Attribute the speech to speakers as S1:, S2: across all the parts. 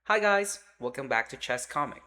S1: Hi guys, welcome back to Chess Comic.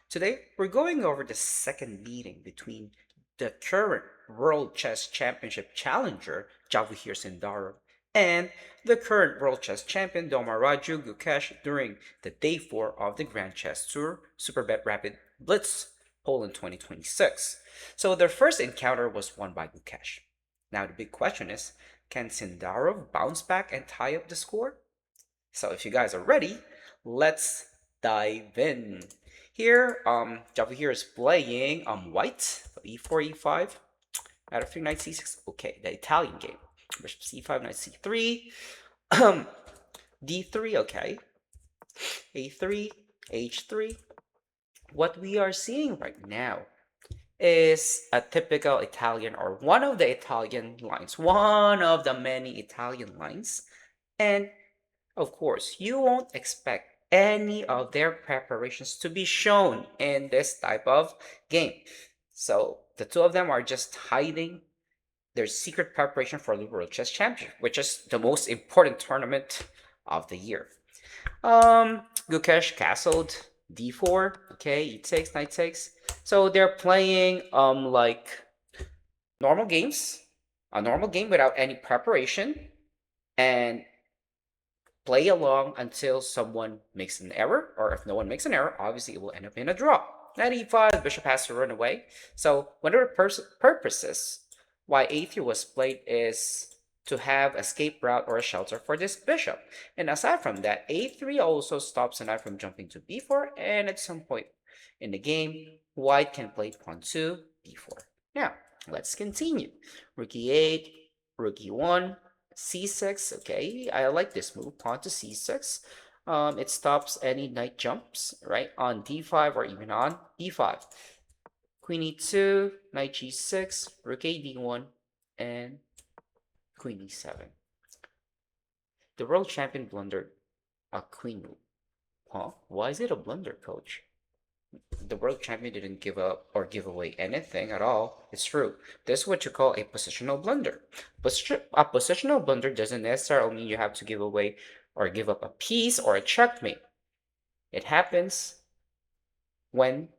S1: Today we're going over the second meeting between the current World Chess Championship challenger Javokhir Sindarov and the current World Chess Champion Dommaraju Gukesh during the day 4 of the Grand Chess Tour Superbet Rapid Blitz Poland 2026. So their first encounter was won by Gukesh. Now the big question is, can Sindarov bounce back and tie up the score? So if you guys are ready, let's dive in. Here, Javokhir is playing white, e4, e5, out of 3, knight c6. Okay, the Italian game. Bishop c5, knight c3, d3, okay, a3, h3. What we are seeing right now is a typical Italian, or one of the Italian lines, one of the many Italian lines. And of course, you won't expect any of their preparations to be shown in this type of game. So the two of them are just hiding their secret preparation for the World Chess Championship, which is the most important tournament of the year. Gukesh castled d4, okay, e takes, knight takes. So they're playing like normal games, a normal game without any preparation, and play along until someone makes an error, or if no one makes an error, obviously it will end up in a draw. Knight e5, bishop has to run away. So one of the purposes why a3 was played is to have escape route or a shelter for this bishop. And aside from that, a3 also stops the knight from jumping to b4, and at some point in the game, white can play pawn to b4. Now, let's continue. Rook e8, rook e1, c6, okay, I like this move, pawn to c6. It stops any knight jumps, right, on d5 or even on e5. Queen e2, knight g6, rook a d1, and queen e7. The world champion blundered a queen move. Huh? Why is it a blunder, coach? The world champion didn't give up or give away anything at all. It's true. This is what you call a positional blunder. A positional blunder doesn't necessarily mean you have to give away or give up a piece or a checkmate. It happens when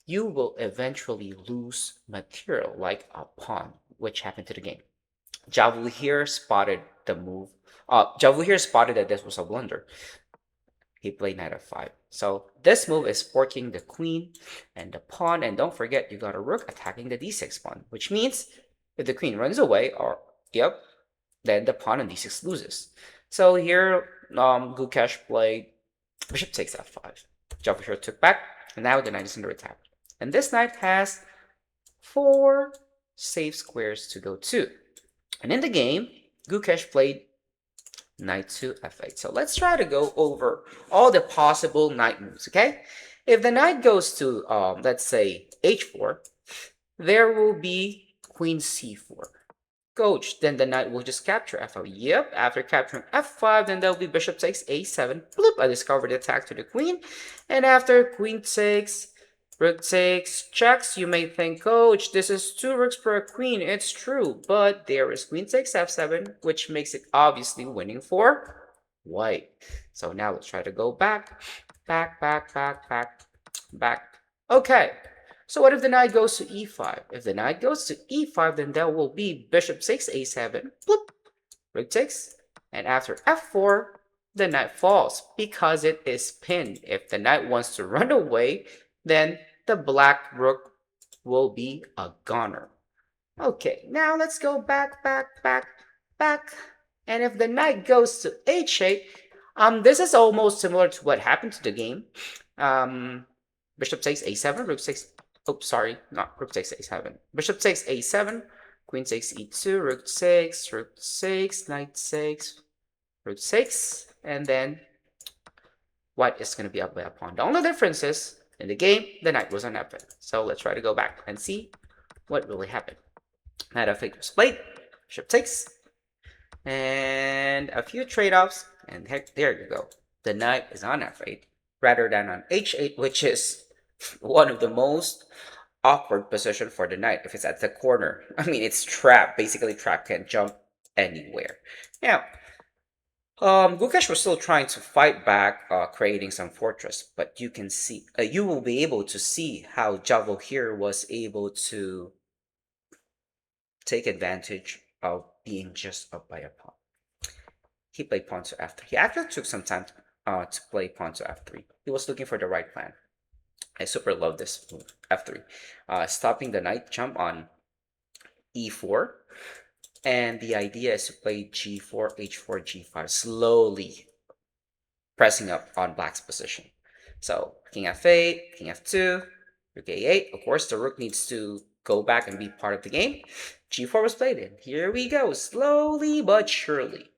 S1: you will eventually lose material like a pawn, which happened to the game. Javokhir spotted the move. Javokhir spotted that this was a blunder. He played knight f5. So this move is forking the queen and the pawn. And don't forget, you got a rook attacking the d6 pawn, which means if the queen runs away, or yep, then the pawn on d6 loses. So here, Gukesh played bishop takes f5. Javokhir took back, and now the knight is under attack. And this knight has 4 safe squares to go to. And in the game, Gukesh played knight to f8. So let's try to go over all the possible knight moves, okay? If the knight goes to, let's say, h4, there will be queen c4. Coach, then the knight will just capture f5. Yep, after capturing f5, then there'll be bishop takes a7. Bloop, I discovered the attack to the queen. And after queen takes, rook takes, checks, you may think, coach, this is 2 rooks per queen. It's true, but there is queen takes f7, which makes it obviously winning for white. So now let's try to go back. Okay, so what if the knight goes to e5? If the knight goes to e5, then there will be bishop takes a7, bloop, rook takes, and after f4, the knight falls because it is pinned. If the knight wants to run away, then the black rook will be a goner. Okay, now let's go back. And if the knight goes to h8, this is almost similar to what happened to the game. Bishop takes a7, rook takes, oops, sorry, not rook takes a7. Bishop takes a7, queen takes e2, rook takes, knight takes, rook takes, and then white is going to be up by a pawn. The only difference is, in the game, the knight was on f8. So let's try to go back and see what really happened. Knight f8 was played, bishop takes, and a few trade-offs, and heck, there you go. The knight is on f8 rather than on h8, which is one of the most awkward position for the knight if it's at the corner. I mean, it's trapped, basically trapped, can't jump anywhere. Now, Gukesh was still trying to fight back, creating some fortress, but you can see, you will be able to see how Javokhir was able to take advantage of being just up by a pawn. He played pawn to f3. He actually took some time to play pawn to f3. He was looking for the right plan. I super love this move, f3. Stopping the knight jump on e4. And the idea is to play g4, h4, g5, slowly pressing up on black's position. So king f8, king f2, rook a8. Of course, the rook needs to go back and be part of the game. g4 was played in. Here we go, slowly but surely.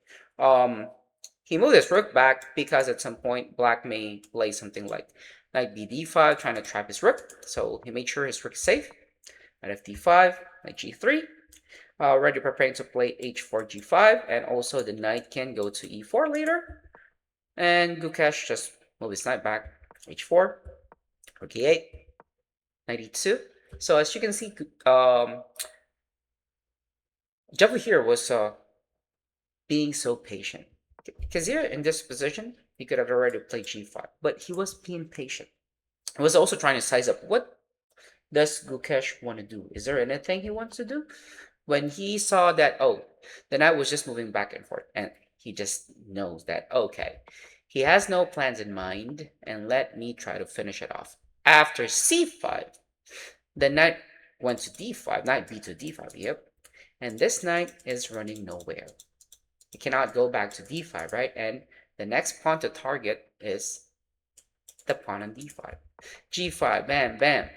S1: He moved his rook back because at some point black may play something like knight b d5, trying to trap his rook. So he made sure his rook is safe. Knight f d5, knight g3. Already preparing to play h4, g5, and also the knight can go to e4 later. And Gukesh just move his knight back, h4, rook e8, knight e2. So as you can see, Javokhir was being so patient. Because here in this position, he could have already played g5, but he was being patient. He was also trying to size up what does Gukesh want to do. Is there anything he wants to do? When he saw that, oh, the knight was just moving back and forth, and he just knows that, okay, he has no plans in mind, and let me try to finish it off. After c5, the knight went to d5, knight b to d5, yep. And this knight is running nowhere. He cannot go back to d5, right? And the next pawn to target is the pawn on d5. g5, bam, bam.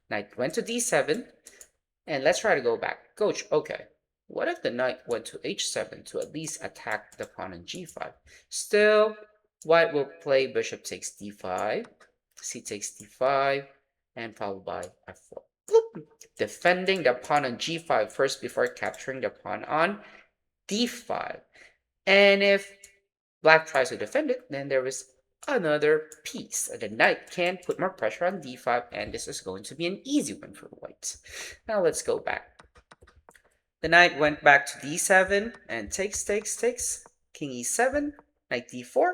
S1: Knight went to d7, and let's try to go back. Coach, okay. What if the knight went to h7 to at least attack the pawn on g5? Still, white will play bishop takes d5, c takes d5, and followed by f4. Bloop. Defending the pawn on g5 first before capturing the pawn on d5. And if black tries to defend it, then there is another piece. The knight can put more pressure on d5, and this is going to be an easy win for white. Now let's go back. The knight went back to d7 and takes. King e7, knight d4,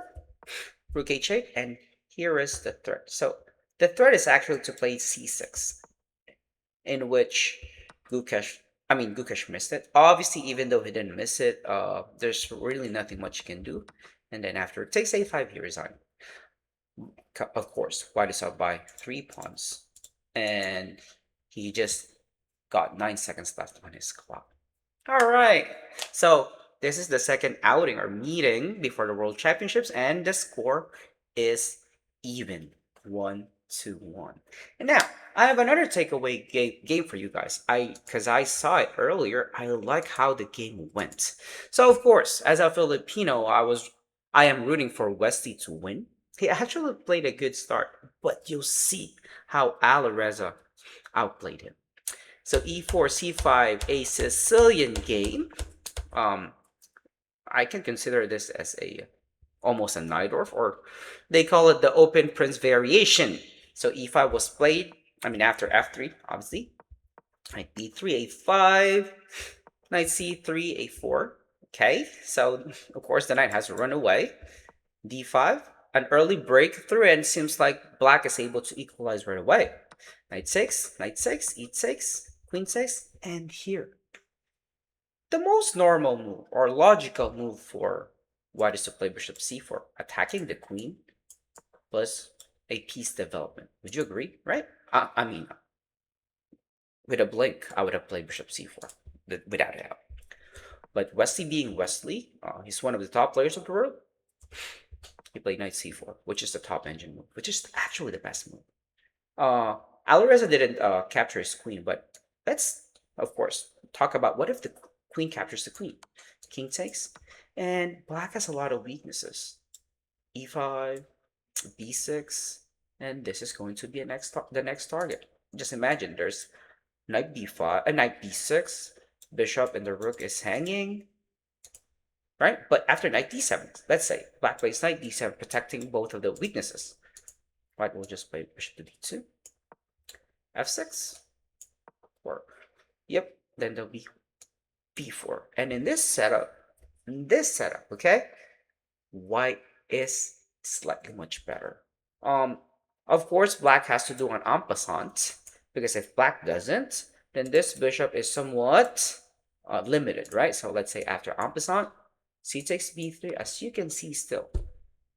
S1: rook h8, and here is the threat. So the threat is actually to play c6, in which Gukesh missed it. Obviously, even though he didn't miss it, there's really nothing much he can do. And then after it takes a5, he resigned. Of course, white is up by 3 pawns, and he just got 9 seconds left on his clock. All right, so this is the second outing or meeting before the World Championships, and the score is even, 1-1. And now I have another takeaway game for you guys. Because I saw it earlier, I like how the game went. So of course, as a Filipino, I am rooting for Wesley to win. He actually played a good start, but you'll see how Alireza outplayed him. So e4, c5, a Sicilian game. I can consider this as almost a Najdorf, or they call it the open prince variation. So e5 was played, after f3, obviously. Knight b3, a5, knight c3, a4. Okay, so of course the knight has to run away. d5, an early breakthrough, and seems like black is able to equalize right away. Knight 6, e6, queen 6, and here. The most normal move or logical move for white is to play bishop c4, attacking the queen plus a piece development. Would you agree, right? With a blink, I would have played bishop c4 without a doubt. But Wesley being Wesley, he's one of the top players of the world. He played knight c4, which is the top engine move, which is actually the best move. Alireza didn't capture his queen, but let's, of course, talk about what if the queen captures the queen. King takes, and black has a lot of weaknesses. e5, b6, and this is going to be the next target. Just imagine there's knight b5, knight b6, bishop and the rook is hanging, right? But after knight d7, let's say black plays knight d7, protecting both of the weaknesses. White will just play bishop to d2, f6, or yep, then there'll be b4. And in this setup, okay, white is slightly much better. Of course, black has to do an en passant, because if black doesn't, then this bishop is somewhat limited, right? So let's say after en passant, c takes b3. As you can see still,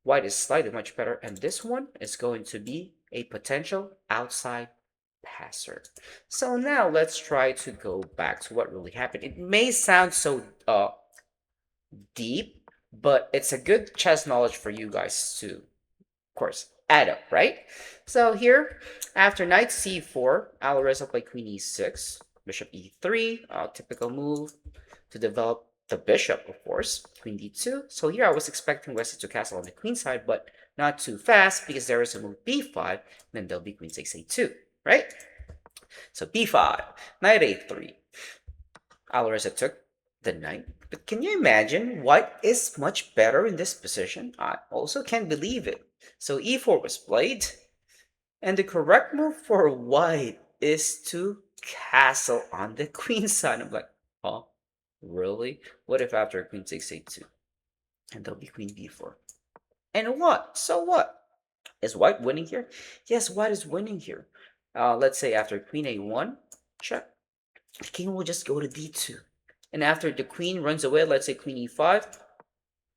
S1: white is slightly much better, and this one is going to be a potential outside passer. So now let's try to go back to what really happened. It may sound so deep, but it's a good chess knowledge for you guys to, of course, add up, right? So here, after knight c4, Alireza played queen e6, bishop e3, typical move to develop the bishop, of course, queen d2. So here I was expecting Wesley to castle on the queen side, but not too fast, because there is a move b5, then there'll be queen takes a2, right? So b5, knight a3. Alireza took the knight. But can you imagine? White is much better in this position. I also can't believe it. So e4 was played. And the correct move for white is to castle on the queen side. I'm like, oh, really? What if after queen takes a2? And there'll be queen b4. And what? So what? Is white winning here? Yes, white is winning here. Let's say after queen a1, check. The king will just go to d2. And after the queen runs away, let's say queen e5,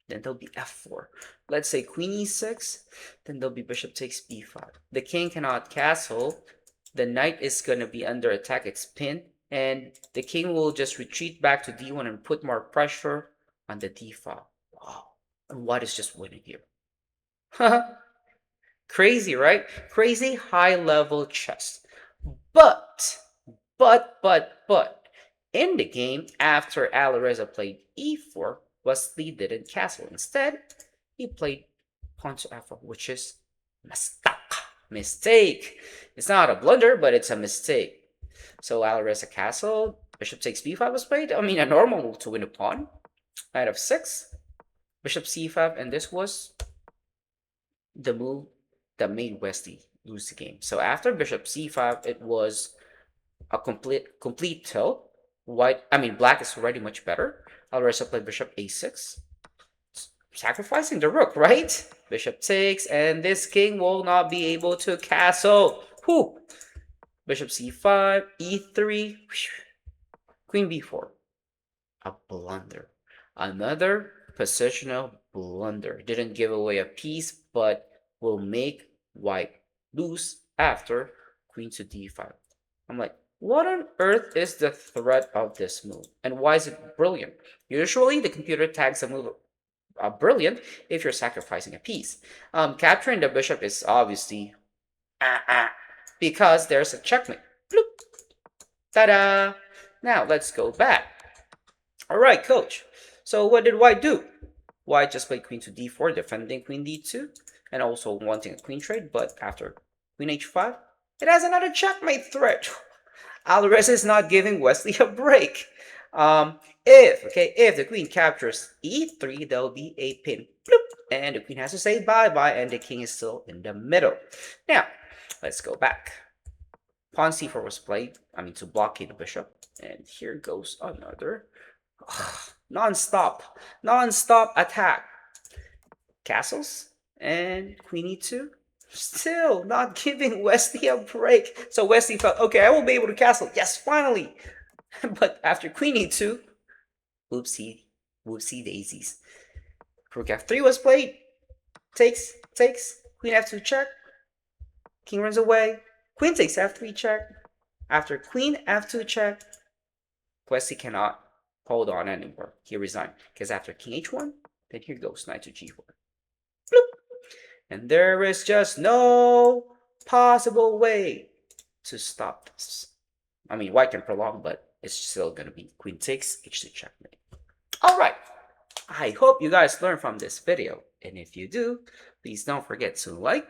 S1: then there'll be f4. Let's say queen e6, then there'll be bishop takes b5. The king cannot castle. The knight is going to be under attack. It's pinned. And the king will just retreat back to d1 and put more pressure on the d file. Wow. And white is just winning here. Crazy, right? Crazy high-level chess. But, in the game, after Alireza played e4, Wesley didn't castle. Instead, he played pawn to f4, which is mistake. It's not a blunder, but it's a mistake. So Alireza castled, bishop takes b5 was played. I mean, a normal move to win a pawn. Knight f6, bishop c5, and this was the move that made Wesley lose the game. So after bishop c5, it was a complete tilt. Black is already much better. Alireza played bishop a6, sacrificing the rook, right? Bishop takes, and this king will not be able to castle. Whew. Bishop c5, e3, queen b4. A blunder. Another positional blunder. Didn't give away a piece, but will make white lose after queen to d5. I'm like, what on earth is the threat of this move? And why is it brilliant? Usually, the computer tags a move brilliant if you're sacrificing a piece. Capturing the bishop is obviously because there's a checkmate. Bloop. Ta-da! Now, let's go back. All right, coach. So what did white do? White just played queen to d4, defending queen d2, and also wanting a queen trade, but after queen h5, it has another checkmate threat. Alireza is not giving Wesley a break. If the queen captures e3, there'll be a pin. Bloop, and the queen has to say bye-bye, and the king is still in the middle. Now, let's go back. Pawn c4 was played, to blockade the bishop. And here goes another non-stop attack. Castles and queen e2. Still not giving Wesley a break. So Wesley felt, okay, I will be able to castle. Yes, finally. But after queen e2, whoopsie daisies. Rook f3 was played. Takes. Queen f2 check. King runs away. Queen takes f3 check. After queen f2 check, Wesley cannot hold on anymore. He resigned. Because after king h1, then here goes knight to g4. Bloop. And there is just no possible way to stop this. White can prolong, but it's still going to be queen takes, h2 checkmate. All right. I hope you guys learned from this video. And if you do, please don't forget to like.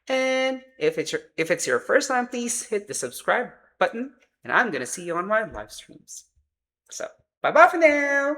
S1: And if it's your first time, please hit the subscribe button. And I'm going to see you on my live streams. So, bye-bye for now.